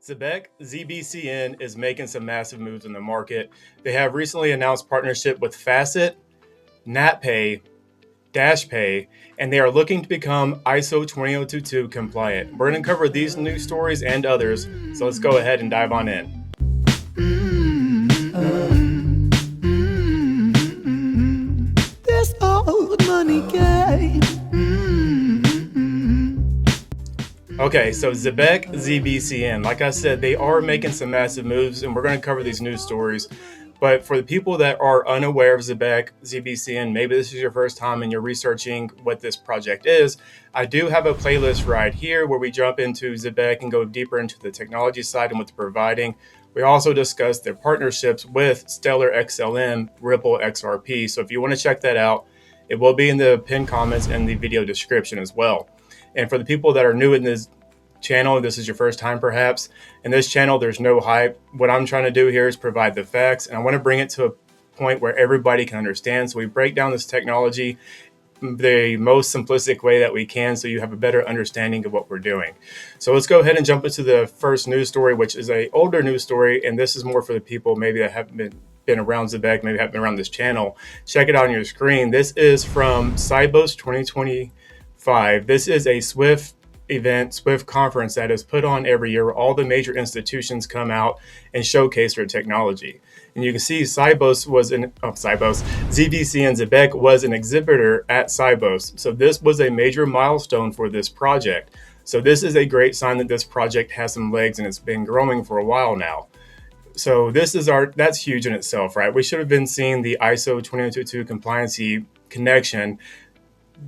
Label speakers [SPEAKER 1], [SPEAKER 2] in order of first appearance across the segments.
[SPEAKER 1] ZEBEC ZBCN is making some massive moves in the market. They have recently announced partnership with Facet, NatPay, DashPay, and they are looking to become ISO 20022 compliant. We're going to cover these news stories and others, so let's go ahead and dive on in.
[SPEAKER 2] This old money game.
[SPEAKER 1] Okay, so ZEBEC ZBCN, like I said, they are making some massive moves, and we're going to cover these news stories. But for the people that are unaware of ZEBEC ZBCN, maybe this is your first time and you're researching what this project is, I do have a playlist right here where we jump into ZEBEC and go deeper into the technology side and what they're providing. We also discuss their partnerships with Stellar XLM, Ripple XRP. So if you want to check that out, it will be in the pinned comments and the video description as well. And for the people that are new in this channel, this is your first time perhaps, in this channel there's no hype. What I'm trying to do here is provide the facts, and I want to bring it to a point where everybody can understand. So we break down this technology the most simplistic way that we can so you have a better understanding of what we're doing. So let's go ahead and jump into the first news story, which is an older news story, and this is more for the people maybe that haven't been around ZEBEC, maybe haven't been around this channel. Check it out on your screen. This is from SIBOS 2025. This is a SWIFT event, SWIFT conference that is put on every year where all the major institutions come out and showcase their technology. And you can see ZBCN ZEBEC was an exhibitor at SIBOS. So this was a major milestone for this project. So this is a great sign that this project has some legs and it's been growing for a while now. So that's huge in itself, right? We should have been seeing the ISO 20022 compliancy connection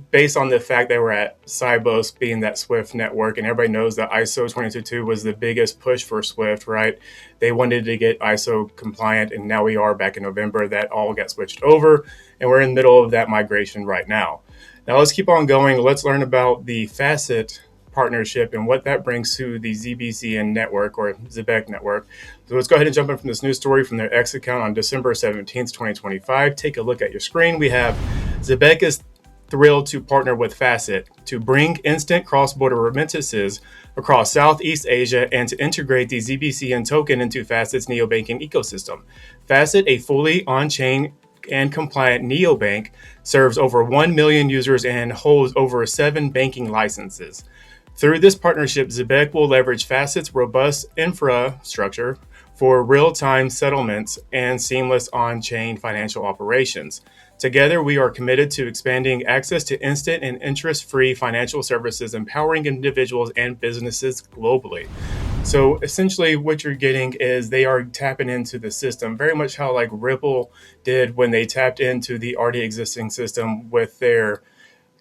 [SPEAKER 1] based on the fact they were at SIBOS being that SWIFT network, and everybody knows that ISO 20022 was the biggest push for SWIFT, right? They wanted to get ISO compliant, and now we are back in November. That all got switched over, and we're in the middle of that migration right now. Now let's keep on going. Let's learn about the Facet partnership and what that brings to the ZBCN network or ZEBEC network. So let's go ahead and jump in from this news story from their X account on December 17th, 2025. Take a look at your screen. We have ZEBEC is thrilled to partner with Fasset to bring instant cross-border remittances across Southeast Asia and to integrate the ZBCN token into Fasset's neobanking ecosystem. Facet, a fully on-chain and compliant neobank, serves over 1 million users and holds over 7 banking licenses. Through this partnership, ZEBEC will leverage Facet's robust infrastructure for real-time settlements and seamless on-chain financial operations. Together, we are committed to expanding access to instant and interest-free financial services, empowering individuals and businesses globally. So essentially what you're getting is they are tapping into the system, very much how like Ripple did when they tapped into the already existing system with their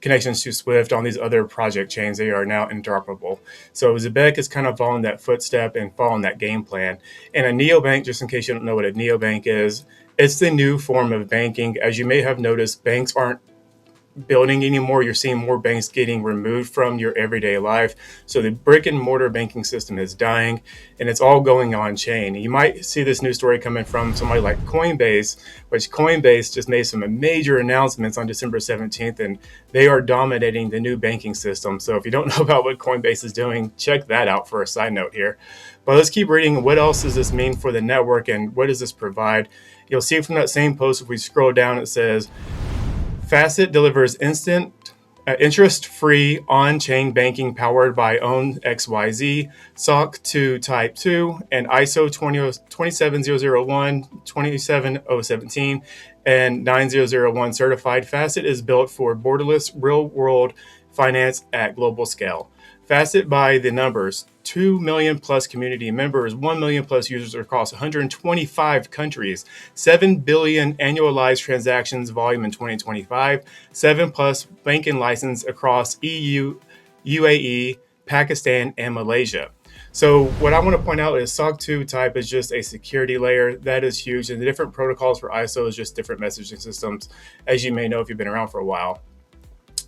[SPEAKER 1] connections to SWIFT on these other project chains. They are now interoperable. So ZEBEC is kind of following that footstep and following that game plan. And a neobank, just in case you don't know what a neobank is, it's the new form of banking. As you may have noticed, banks aren't building anymore. You're seeing more banks getting removed from your everyday life. So the brick and mortar banking system is dying and it's all going on chain. You might see this news story coming from somebody like Coinbase, which Coinbase just made some major announcements on December 17th, and they are dominating the new banking system. So if you don't know about what Coinbase is doing, check that out for a side note here. But let's keep reading. What else does this mean for the network and what does this provide? You'll see from that same post, if we scroll down, it says, Facet delivers instant, interest-free on-chain banking powered by own XYZ, SOC 2 Type 2, and ISO 27001, 27017, and 9001 certified. Facet is built for borderless, real-world finance at global scale. Facet by the numbers, 2 million plus community members, 1 million plus users across 125 countries, 7 billion annualized transactions volume in 2025, 7 plus banking license across EU, UAE, Pakistan, and Malaysia. So what I want to point out is SOC 2 type is just a security layer. That is huge. And the different protocols for ISO is just different messaging systems, as you may know if you've been around for a while.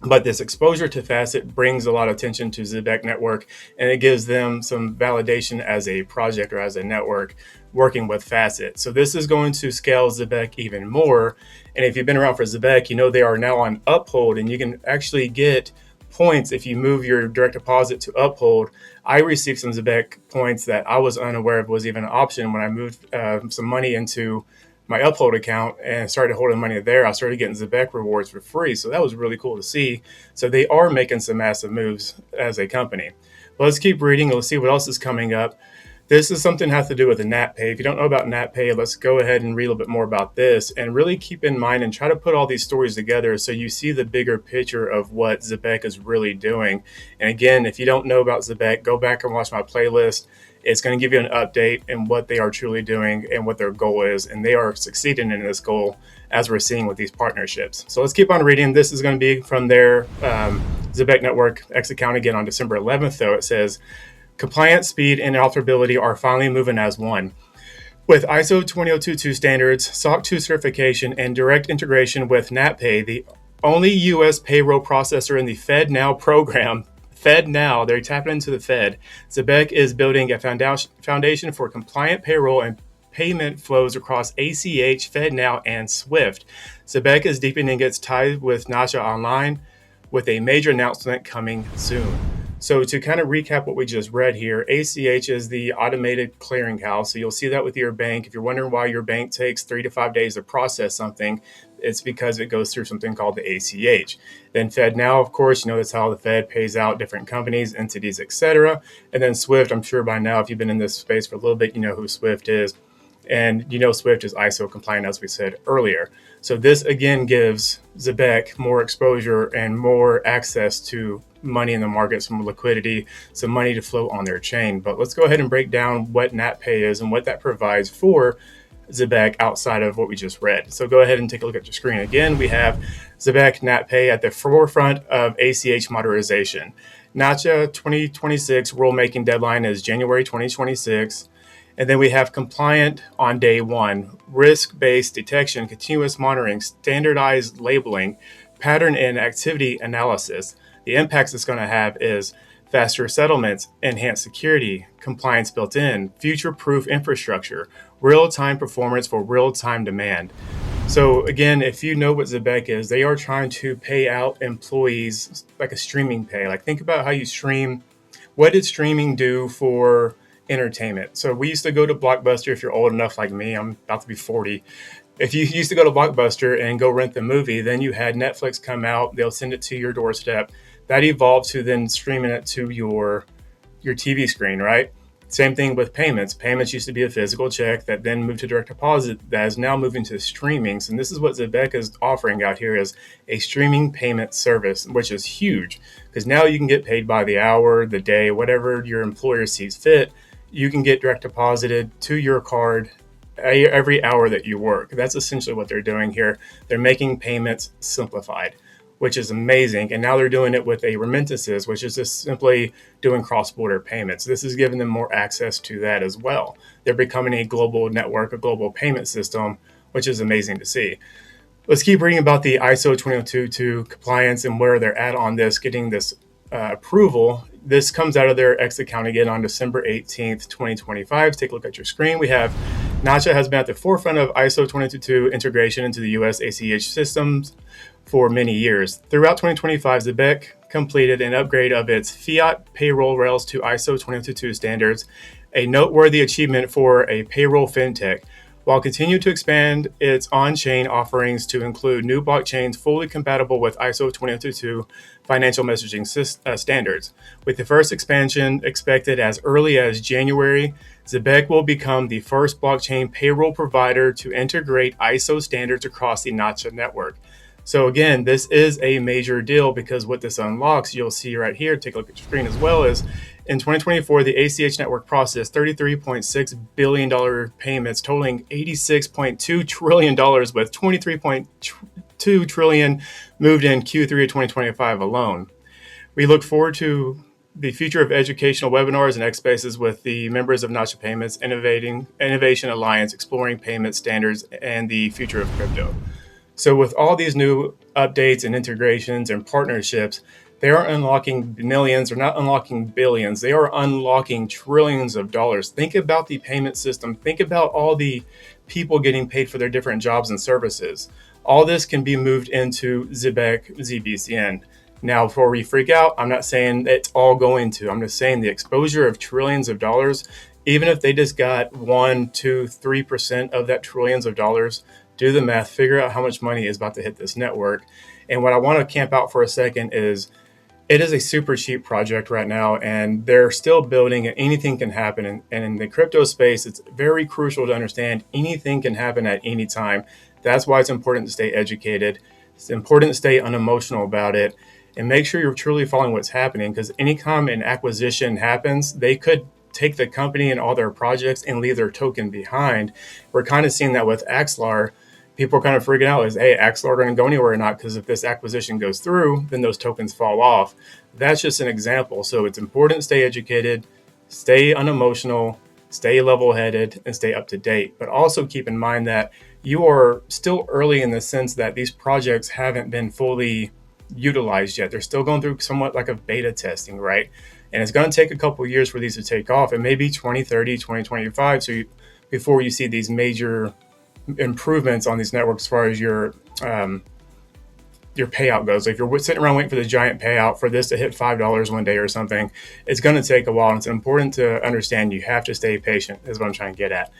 [SPEAKER 1] But this exposure to Facet brings a lot of attention to ZEBEC network, and it gives them some validation as a project or as a network working with Facet. So this is going to scale ZEBEC even more. And if you've been around for ZEBEC, you know they are now on Uphold, and you can actually get points if you move your direct deposit to Uphold. I received some ZEBEC points that I was unaware of was even an option when I moved some money into my Uphold account and started holding money there. I started getting ZEBEC rewards for free. So that was really cool to see. So they are making some massive moves as a company. But let's keep reading. Let's see what else is coming up. This is something that has to do with the NatPay. If you don't know about NatPay, let's go ahead and read a little bit more about this and really keep in mind and try to put all these stories together so you see the bigger picture of what ZEBEC is really doing. And again, if you don't know about ZEBEC, go back and watch my playlist. It's going to give you an update in what they are truly doing and what their goal is. And they are succeeding in this goal as we're seeing with these partnerships. So let's keep on reading. This is going to be from their ZEBEC Network X account again on December 11th, though. It says, compliance, speed, and interoperability are finally moving as one. With ISO 20022 standards, SOC 2 certification, and direct integration with NatPay, the only U.S. payroll processor in the FedNow program, FedNow, they're tapping into the Fed, ZEBEC is building a foundation for compliant payroll and payment flows across ACH, FedNow, and SWIFT. ZEBEC is deepening its ties with NATCHA Online with a major announcement coming soon. So to kind of recap what we just read here, ACH is the automated clearinghouse. So you'll see that with your bank. If you're wondering why your bank takes 3 to 5 days to process something, it's because it goes through something called the ACH. Then FedNow, of course, that's how the Fed pays out different companies, entities, etc. And then SWIFT, I'm sure by now, if you've been in this space for a little bit, you know who SWIFT is. And SWIFT is ISO compliant, as we said earlier. So this, again, gives ZEBEC more exposure and more access to money in the market, some liquidity, some money to flow on their chain. But let's go ahead and break down what NatPay is and what that provides for ZEBEC outside of what we just read. So go ahead and take a look at your screen. Again, we have ZEBEC NatPay at the forefront of ACH modernization. NATCHA 2026 rulemaking deadline is January 2026. And then we have compliant on day one, risk-based detection, continuous monitoring, standardized labeling, pattern and activity analysis. The impacts it's going to have is faster settlements, enhanced security, compliance built in, future-proof infrastructure, real-time performance for real-time demand. So again, if you know what ZEBEC is, they are trying to pay out employees like a streaming pay. Like think about how you stream. What did streaming do for entertainment? So we used to go to Blockbuster. If you're old enough like me, I'm about to be 40. If you used to go to Blockbuster and go rent the movie, then you had Netflix come out, they'll send it to your doorstep. That evolved to then streaming it to your TV screen, right? Same thing with payments. Payments used to be a physical check that then moved to direct deposit that is now moving to streamings. And this is what ZEBEC is offering out here is a streaming payment service, which is huge because now you can get paid by the hour, the day, whatever your employer sees fit. You can get direct deposited to your card every hour that you work. That's essentially what they're doing here. They're making payments simplified, which is amazing. And now they're doing it with a remittances, which is just simply doing cross-border payments. This is giving them more access to that as well. They're becoming a global network, a global payment system, which is amazing to see. Let's keep reading about the ISO 20022 compliance and where they're at on this, getting this approval. This comes out of their X account again on December 18th, 2025. Take a look at your screen. We have NATCHA has been at the forefront of ISO 20022 integration into the U.S. ACH systems for many years. Throughout 2025, ZEBEC completed an upgrade of its fiat payroll rails to ISO 20022 standards, a noteworthy achievement for a payroll fintech, while continuing to expand its on-chain offerings to include new blockchains fully compatible with ISO 20022 financial messaging standards. With the first expansion expected as early as January, ZEBEC will become the first blockchain payroll provider to integrate ISO standards across the NATCHA network. So again, this is a major deal because what this unlocks, you'll see right here, take a look at your screen as well, is in 2024, the ACH network processed $33.6 billion payments totaling $86.2 trillion with $23.2 trillion moved in Q3 of 2025 alone. We look forward to the future of educational webinars and X Spaces with the members of NATCHA Payments Innovation Alliance exploring payment standards and the future of crypto. So with all these new updates and integrations and partnerships, they are unlocking millions. They're not unlocking billions. They are unlocking trillions of dollars. Think about the payment system. Think about all the people getting paid for their different jobs and services. All this can be moved into ZEBEC ZBCN. Now, before we freak out, I'm not saying it's all going to. I'm just saying the exposure of trillions of dollars, even if they just got 1, 2, 3% of that trillions of dollars, do the math, figure out how much money is about to hit this network. And what I want to camp out for a second is it is a super cheap project right now, and they're still building, and anything can happen. And in the crypto space, it's very crucial to understand anything can happen at any time. That's why it's important to stay educated. It's important to stay unemotional about it and make sure you're truly following what's happening, because anytime an acquisition happens, they could take the company and all their projects and leave their token behind. We're kind of seeing that with Axlar. People are kind of freaking out, is, hey, Axlar going to go anywhere or not? Because if this acquisition goes through, then those tokens fall off. That's just an example. So it's important to stay educated, stay unemotional, stay level-headed, and stay up to date. But also keep in mind that you are still early in the sense that these projects haven't been fully utilized yet. They're still going through somewhat like a beta testing, right? And it's going to take a couple of years for these to take off. It may be 2030, 2025, before you see these major improvements on these networks as far as your payout goes. If you're sitting around waiting for the giant payout for this to hit $5 one day or something, it's going to take a while. And it's important to understand you have to stay patient, is what I'm trying to get at.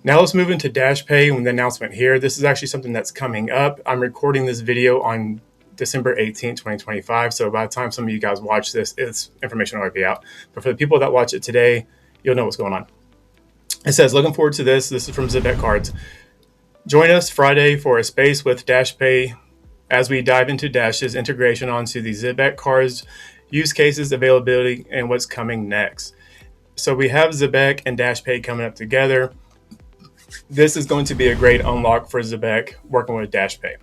[SPEAKER 1] Now let's move into DashPay and the announcement here. This is actually something that's coming up. I'm recording this video on December 18th, 2025. So by the time some of you guys watch this, it's information will already be out. But for the people that watch it today, you'll know what's going on. It says, looking forward to this. This is from ZEBEC Cards. Join us Friday for a space with DashPay as we dive into Dash's integration onto the ZEBEC Cards, use cases, availability, and what's coming next. So we have ZEBEC and DashPay coming up together. This is going to be a great unlock for ZEBEC working with DashPay.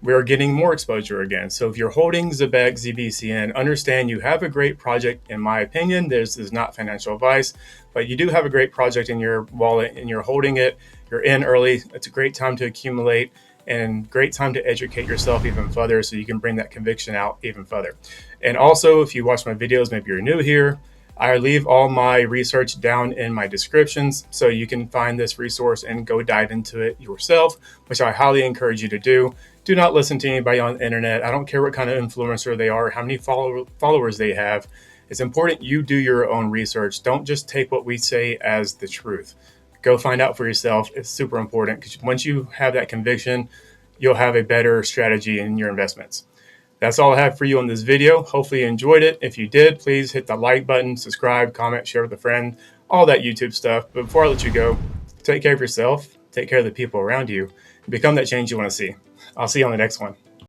[SPEAKER 1] We are getting more exposure again. So if you're holding ZEBEC ZBCN, understand you have a great project. In my opinion, this is not financial advice, but you do have a great project in your wallet and you're holding it. You're in early. It's a great time to accumulate and great time to educate yourself even further so you can bring that conviction out even further. And also, if you watch my videos, maybe you're new here, I leave all my research down in my descriptions so you can find this resource and go dive into it yourself, which I highly encourage you to do. Do not listen to anybody on the internet. I don't care what kind of influencer they are, how many followers they have. It's important you do your own research. Don't just take what we say as the truth. Go find out for yourself. It's super important because once you have that conviction, you'll have a better strategy in your investments. That's all I have for you on this video. Hopefully you enjoyed it. If you did, please hit the like button, subscribe, comment, share with a friend, all that YouTube stuff. But before I let you go, take care of yourself, take care of the people around you, and become that change you want to see. I'll see you on the next one.